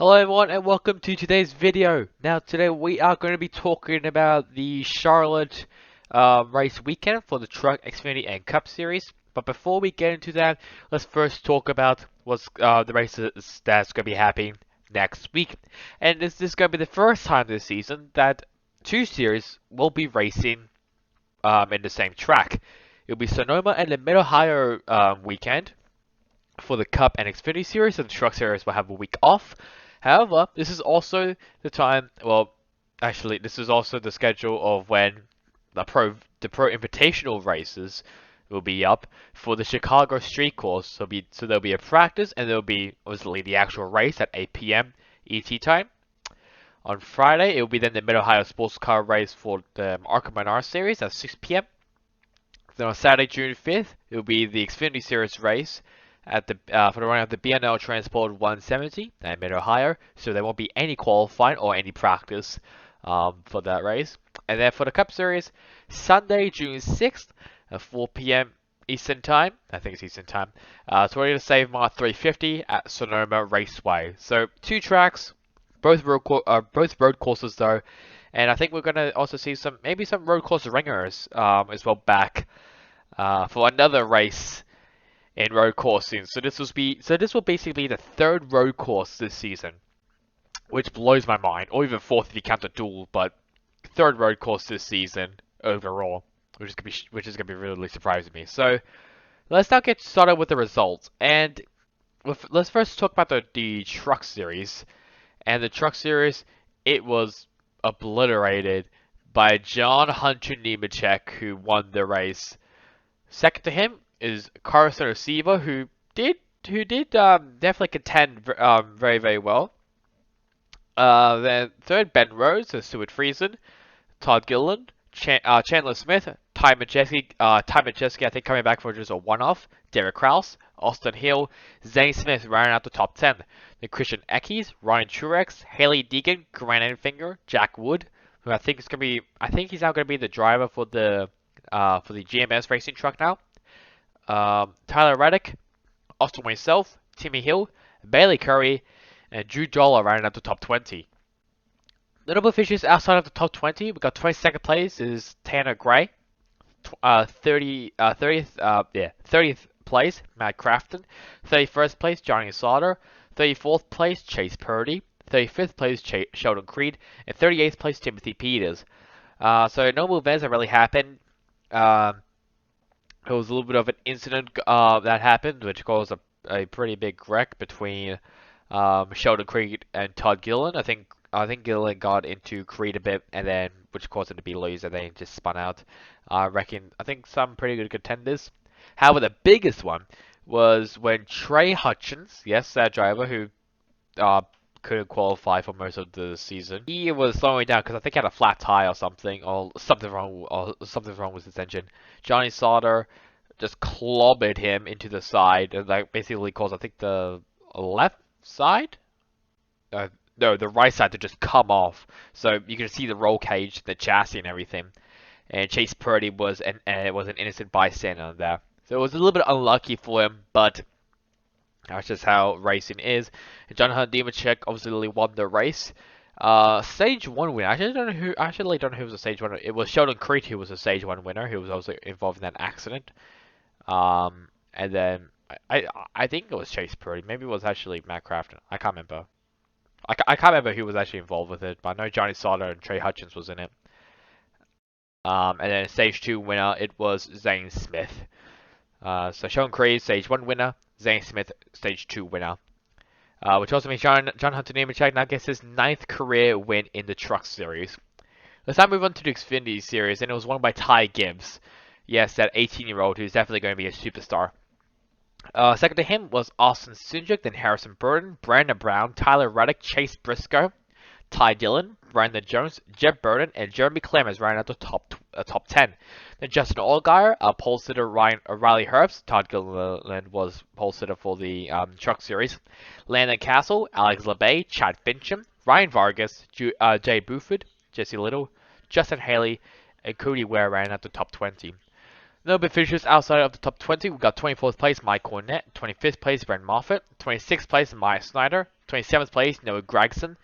Hello everyone and welcome to today's video. Now today we are going to be talking about the Charlotte race weekend for the Truck, Xfinity and Cup Series. But before we get into that, let's first talk about what's the races that's going to be happening next week. And this is going to be the first time this season that two series will be racing in the same track. It'll be Sonoma and the Mid-Ohio weekend for the Cup and Xfinity Series, and the Truck Series will have a week off. However, this is also the time, well, actually, this is also the schedule of when the Pro Invitational races will be up for the Chicago Street Course. So there'll be a practice, and there'll be obviously the actual race at 8 p.m. ET time. On Friday, it will be then the Mid-Ohio Sports Car race for the Arca Menard Series at 6 p.m. Then on Saturday, June 5th, it will be the Xfinity Series race at the for the running of the B&L Transport 170 at Mid-Ohio, so there won't be any qualifying or any practice for that race. And then for the Cup Series, Sunday, June 6th at 4 p.m. Eastern Time, I think it's Eastern Time, Toyota to Save Mart 350 at Sonoma Raceway. So two tracks, both road courses though, and I think we're gonna also see maybe some road course ringers as well back for another race in road coursing. So this will basically be the third road course this season, which blows my mind, or even fourth if you count the duel, but third road course this season overall, which is gonna be really surprising me. So let's now get started with the results, and let's first talk about the Truck Series. And the Truck Series, it was obliterated by John Hunter Nemechek, who won the race. Second to him is Carson Osiva, who did definitely contend very well. Then third, Ben Rose, Stuart Friesen, Todd Gilliland, Chandler Smith, Ty Majeski, I think coming back for just a one-off, Derek Kraus, Austin Hill, Zane Smith rounding out the top 10. Then Christian Eckes, Ryan Truex, Haley Deegan, Grant Enfinger, Jack Wood, who I think he's now gonna be the driver for the GMS racing truck now. Tyler Reddick, Austin Wayne Self, Timmy Hill, Bailey Curry, and Drew Dollar rounding up the top 20. Notable finishes outside of the top 20, we got 22nd place is Tanner Gray, 30th place Matt Crafton, 31st place Johnny Sauter, 34th place Chase Purdy, 35th place Sheldon Creed, and 38th place Timothy Peters. So no events that really happened. There was a little bit of an incident that happened, which caused a pretty big wreck between Sheldon Creed and Todd Gilliland. I think Gilliland got into Creed a bit, and then which caused him to be loose, and then he just spun out. I think some pretty good contenders. However, the biggest one was when Trey Hutchins, yes, that driver who couldn't qualify for most of the season, he was slowing down because I think he had a flat tire or something wrong with his engine. Johnny Sauter just clobbered him into the side, and that basically caused, I think, the left side? Uh, no, the right side to just come off. So you can see the roll cage, the chassis, and everything. And Chase Purdy was an innocent bystander there. So it was a little bit unlucky for him, but that's just how racing is. And John Hunter Nemechek obviously won the race. Stage 1 winner. I actually don't know who was a stage 1 winner. It was Sheldon Creed who was a stage 1 winner, who was also involved in that accident. And then I think it was Chase Purdy. Maybe it was actually Matt Crafton. I can't remember. I can't remember who was actually involved with it, but I know Johnny Sauter and Trey Hutchins was in it. And then stage 2 winner, it was Zane Smith. So Sheldon Creed, stage 1 winner. Zane Smith, stage 2 winner. Which also means John Hunter Nemechek now gets his 9th career win in the Truck Series. Let's now move on to the Xfinity Series, and it was won by Ty Gibbs. Yes, that 18-year-old who's definitely going to be a superstar. Second to him was Austin Cindric, then Harrison Burton, Brandon Brown, Tyler Reddick, Chase Briscoe, Ty Dillon, Brandon Jones, Jeb Burton, and Jeremy Clemens ran out the top 10. Then Justin Allgaier, pole sitter Riley Herbst, Todd Gilliland was pole sitter for the Truck Series. Landon Castle, Alex LeBay, Chad Fincham, Ryan Vargas, Jay Buford, Jesse Little, Justin Haley, and Cody Ware ran out the top 20. No big finishers outside of the top 20. We got 24th place Mike Cornett, 25th place Brent Moffitt, 26th place Maya Snyder, 27th place, Noah Gragson.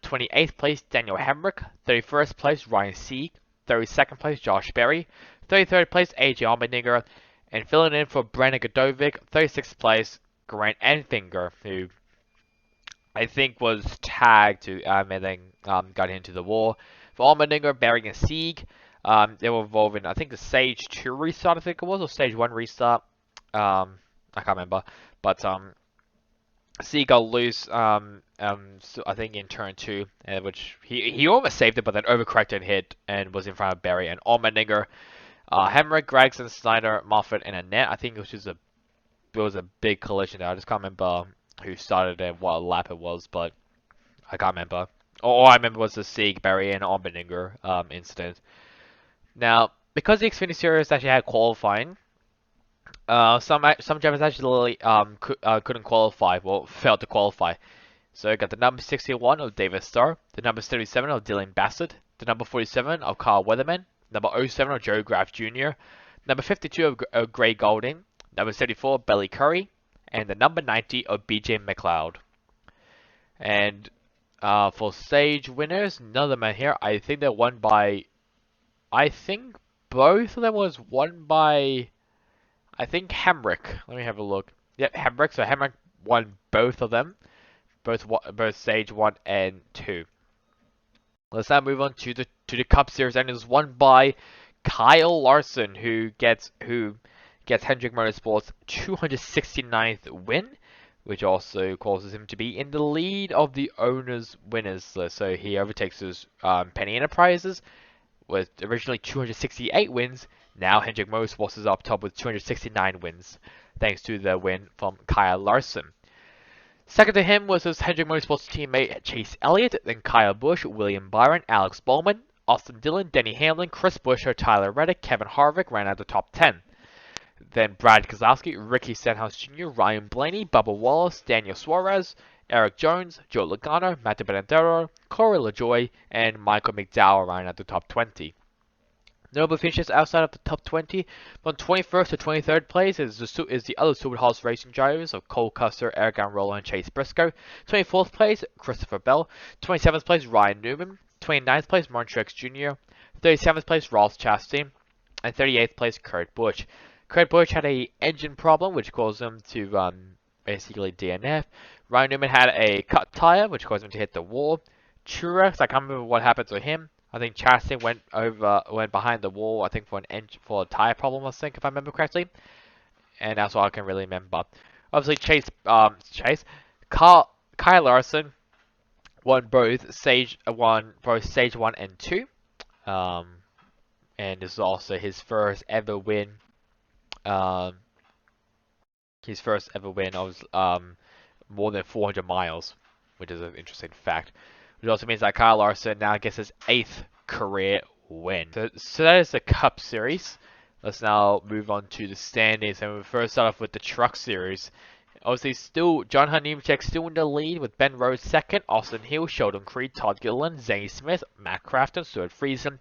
28th place, Daniel Hemrick. 31st place, Ryan Sieg. 32nd place, Josh Berry. 33rd place, AJ Allmendinger. And filling in for Brandon Godovic, 36th place, Grant Enfinger, who I think was tagged to and then got into the war. For Allmendinger, Berry, and Sieg, they were involved in, I think, the Stage 2 restart, I think it was, or Stage 1 restart. I can't remember. But Sieg got loose, so I think in turn 2, which he almost saved it, but then overcorrected and hit and was in front of Berry and Allmendinger. Hemrick, Gregson, Snyder, Moffat, and Annette. I think it was a big collision there. I just can't remember who started it, what lap it was, but I can't remember. All I remember was the Sieg, Berry, and Allmendinger incident. Now, because the Xfinity Series actually had qualifying, some drivers actually couldn't qualify, well, failed to qualify. So I got the number 61 of David Starr, the number 37 of Dylan Bassett, the number 47 of Carl Weatherman, number 07 of Joe Graf Jr., number 52 of Gray Golding, number 74 of Belly Curry, and the number 90 of BJ McLeod. And for stage winners, none of them are here. I think they're won by, I think both of them was won by, I think Hemrick. Let me have a look. Yep, Hemrick. So Hemrick won both of them, both stage 1 and 2. Let's now move on to the Cup Series, and it was won by Kyle Larson, who gets Hendrick Motorsports' 269th win, which also causes him to be in the lead of the owners' winners list. So he overtakes his Penny Enterprises with originally 268 wins. Now Hendrick Motorsports is up top with 269 wins, thanks to the win from Kyle Larson. Second to him was his Hendrick Motorsports teammate Chase Elliott, then Kyle Busch, William Byron, Alex Bowman, Austin Dillon, Denny Hamlin, Chris Buescher, Tyler Reddick, Kevin Harvick ran out the top 10. Then Brad Keselowski, Ricky Stenhouse Jr., Ryan Blaney, Bubba Wallace, Daniel Suarez, Eric Jones, Joe Logano, Matt Benedetto, Corey LaJoie, and Michael McDowell ran out the top 20. Notable finishes outside of the top 20. From 21st to 23rd place is the other Superhouse racing drivers of Cole Custer, Eric Almirola, and Chase Briscoe. 24th place, Christopher Bell. 27th place, Ryan Newman. 29th place, Martin Truex Jr. 37th place, Ross Chastain. And 38th place, Kurt Busch. Kurt Busch had a engine problem, which caused him to basically DNF. Ryan Newman had a cut tire, which caused him to hit the wall. Truex, I can't remember what happened to him. I think Chastain went behind the wall, I think for a tire problem, I think, if I remember correctly. And that's all I can really remember. Obviously, Kyle Larson won both stage 1 and 2. And this is also his first ever win. His first ever win of more than 400 miles, which is an interesting fact. Which also means that Kyle Larson now gets his 8th career win. So that is the Cup Series. Let's now move on to the standings, and we'll first start off with the Truck Series. Obviously, John Hunter Nemechek still in the lead with Ben Rhodes second, Austin Hill, Sheldon Creed, Todd Gilliland, Zane Smith, Matt Crafton, Stuart Friesen,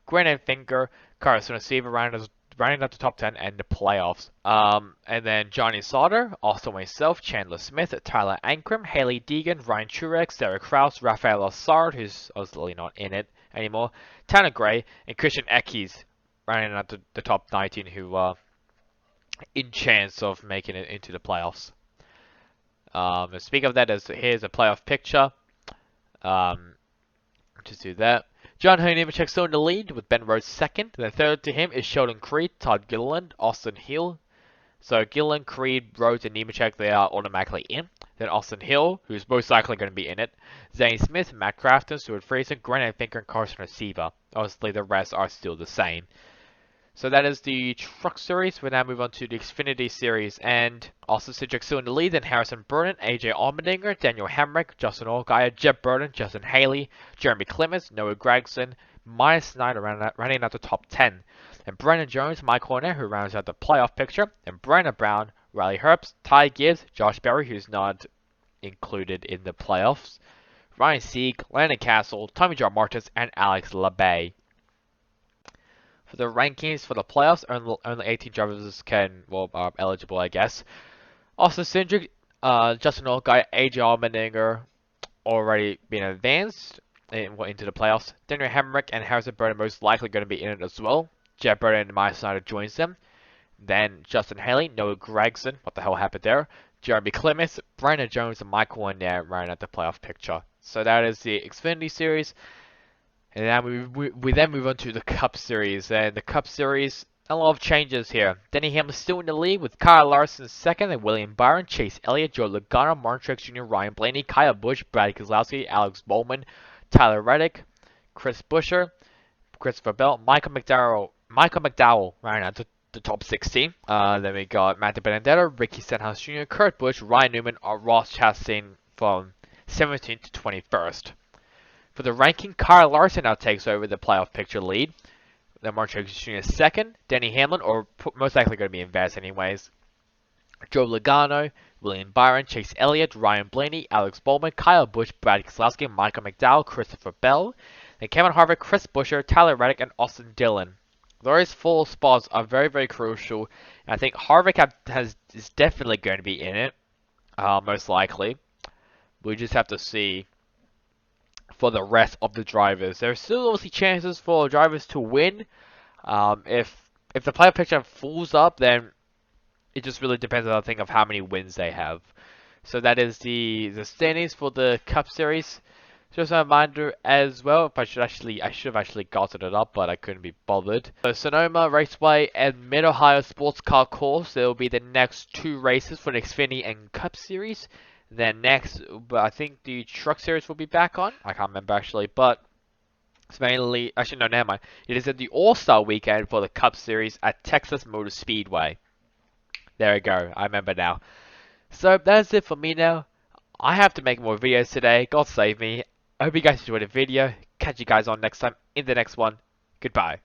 Grant Enfinger, Carson Seaver running up the top 10 and the playoffs. And then Johnny Sauter, Austin Wayne Self, Chandler Smith, Tyler Ankrum, Haley Deegan, Ryan Truex, Derek Kraus, Rafael Lassard, who's obviously not in it anymore, Tanner Gray, and Christian Eckes running at the top 19, who are in chance of making it into the playoffs. Speaking of that, here's a playoff picture. Just do that. John Hunter Nemechek still in the lead with Ben Rhodes second. Then third to him is Sheldon Creed, Todd Gilliland, Austin Hill. So Gilliland, Creed, Rhodes, and Nemechek, they are automatically in. Then Austin Hill, who's most likely going to be in it. Zane Smith, Matt Crafton, Stuart Friesen, Grant Enfinger, and Carson Seaver. Obviously, the rest are still the same. So that is the Truck Series. We'll now move on to the Xfinity Series. And Austin Cindric still in the lead. Then Harrison Burton, AJ Allmendinger, Daniel Hemrick, Justin Allgaier, Jeb Burton, Justin Haley, Jeremy Clements, Noah Gragson, Maya Snyder running out the top 10. And Brennan Jones, Mike Horner, who rounds out the playoff picture. And Brandon Brown, Riley Herbst, Ty Gibbs, Josh Berry, who's not included in the playoffs, Ryan Sieg, Landon Castle, Tommy John Martins, and Alex LeBay. For the rankings for the playoffs, only 18 drivers are eligible, I guess. Austin Cindric, Justin Allgaier, AJ Allmendinger, already been advanced into the playoffs. Daniel Hemrick and Harrison Burton most likely going to be in it as well. Jeff Burton and Maya Snyder joins them. Then Justin Haley, Noah Gregson, what the hell happened there? Jeremy Clements, Brandon Jones, and Michael Wynn running at the playoff picture. So that is the Xfinity Series. And then we then move on to the Cup Series. And the Cup Series, a lot of changes here. Denny Hamlin still in the lead with Kyle Larson second, and William Byron, Chase Elliott, Joe Logano, Martin Truex Jr., Ryan Blaney, Kyle Busch, Brad Keselowski, Alex Bowman, Tyler Reddick, Chris Buescher, Christopher Bell, Michael McDowell running out the top 16. Then we got Matt Benedetto, Ricky Stenhouse Jr., Kurt Busch, Ryan Newman, or Ross Chastain from 17th to 21st. For the ranking, Kyle Larson now takes over the playoff picture lead. Then Martin Truex Jr. is second. Denny Hamlin, or most likely going to be in Vaz anyways. Joe Logano, William Byron, Chase Elliott, Ryan Blaney, Alex Bowman, Kyle Busch, Brad Keselowski, Michael McDowell, Christopher Bell, then Kevin Harvick, Chris Buescher, Tyler Reddick, and Austin Dillon. Those 4 spots are very, very crucial. And I think Harvick is definitely going to be in it, most likely. We just have to see for the rest of the drivers. There are still obviously chances for drivers to win. If the playoff picture falls up, then it just really depends on the thing of how many wins they have. So that is the standings for the Cup Series. Just a reminder as well, if I should have actually gotten it up, but I couldn't be bothered. So Sonoma Raceway and Mid-Ohio Sports Car Course, there will be the next 2 races for the Xfinity and Cup Series. Then next, I think the Truck Series will be back on. I can't remember actually, but it's mainly, actually no, never mind. It is at the All-Star Weekend for the Cup Series at Texas Motor Speedway. There we go, I remember now. So that's it for me now. I have to make more videos today, God save me. I hope you guys enjoyed the video. Catch you guys on next time in the next one. Goodbye.